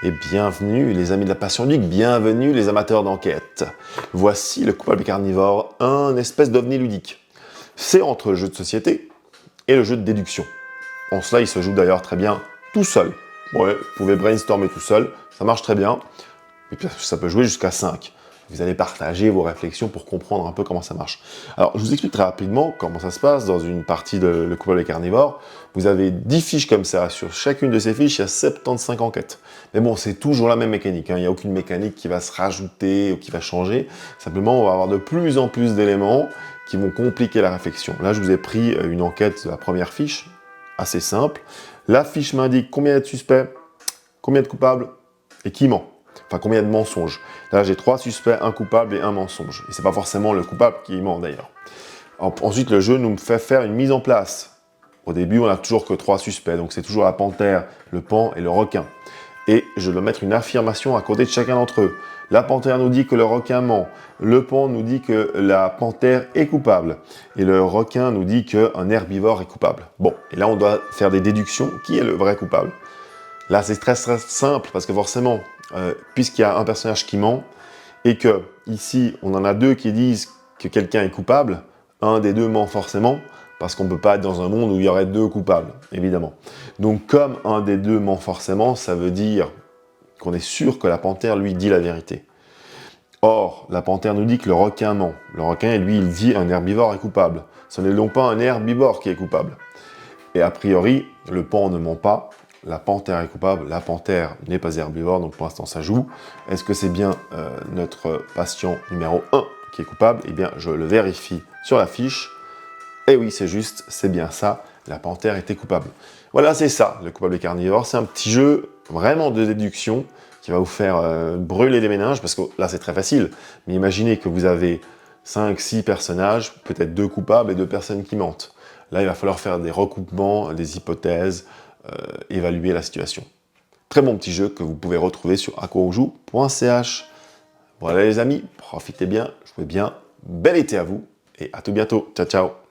Et bienvenue les amis de la passion geek, bienvenue les amateurs d'enquête. Voici le coupable carnivore, un espèce d'ovni ludique. C'est entre le jeu de société et le jeu de déduction. En cela, il se joue d'ailleurs très bien tout seul. Ouais, vous pouvez brainstormer tout seul, ça marche très bien. Et puis ça peut jouer jusqu'à 5. Vous allez partager vos réflexions pour comprendre un peu comment ça marche. Alors, je vous explique très rapidement comment ça se passe dans une partie de Le coupable carnivore. Vous avez 10 fiches comme ça. Sur chacune de ces fiches, il y a 75 enquêtes. Mais bon, c'est toujours la même mécanique. Il n'y a aucune mécanique qui va se rajouter ou qui va changer. Simplement, on va avoir de plus en plus d'éléments qui vont compliquer la réflexion. Là, je vous ai pris une enquête de la première fiche, assez simple. La fiche m'indique combien il y a de suspects, combien de coupables et qui ment. Enfin, combien de mensonges. Là, j'ai 3 suspects, un coupable et un mensonge. Et c'est pas forcément le coupable qui ment d'ailleurs. Ensuite, le jeu nous fait faire une mise en place. Au début, on n'a toujours que 3 suspects, donc c'est toujours la panthère, le paon et le requin. Et je dois mettre une affirmation à côté de chacun d'entre eux. La panthère nous dit que le requin ment. Le paon nous dit que la panthère est coupable. Et le requin nous dit qu'un herbivore est coupable. Bon, et là, on doit faire des déductions. Qui est le vrai coupable? Là, c'est très simple, parce que forcément, puisqu'il y a un personnage qui ment, et que ici, on en a 2 qui disent que quelqu'un est coupable, un des 2 ment forcément, parce qu'on ne peut pas être dans un monde où il y aurait 2 coupables, évidemment. Donc, comme un des 2 ment forcément, ça veut dire qu'on est sûr que la panthère, lui, dit la vérité. Or, la panthère nous dit que le requin ment. Le requin, lui, il dit un herbivore est coupable. Ce n'est donc pas un herbivore qui est coupable. Et a priori, le paon ne ment pas. La panthère est coupable, la panthère n'est pas herbivore, donc pour l'instant ça joue. Est-ce que c'est bien notre patient numéro 1 qui est coupable? Eh bien, je le vérifie sur la fiche. Et oui, c'est juste, c'est bien ça, la panthère était coupable. Voilà, c'est ça, le coupable carnivore. C'est un petit jeu vraiment de déduction qui va vous faire brûler les méninges, parce que là c'est très facile. Mais imaginez que vous avez 5-6 personnages, peut-être 2 coupables et 2 personnes qui mentent. Là, il va falloir faire des recoupements, des hypothèses, évaluer la situation. Très bon petit jeu que vous pouvez retrouver sur aquaonjoue.ch. Voilà les amis, profitez bien, jouez bien, bel été à vous et à tout bientôt. Ciao ciao.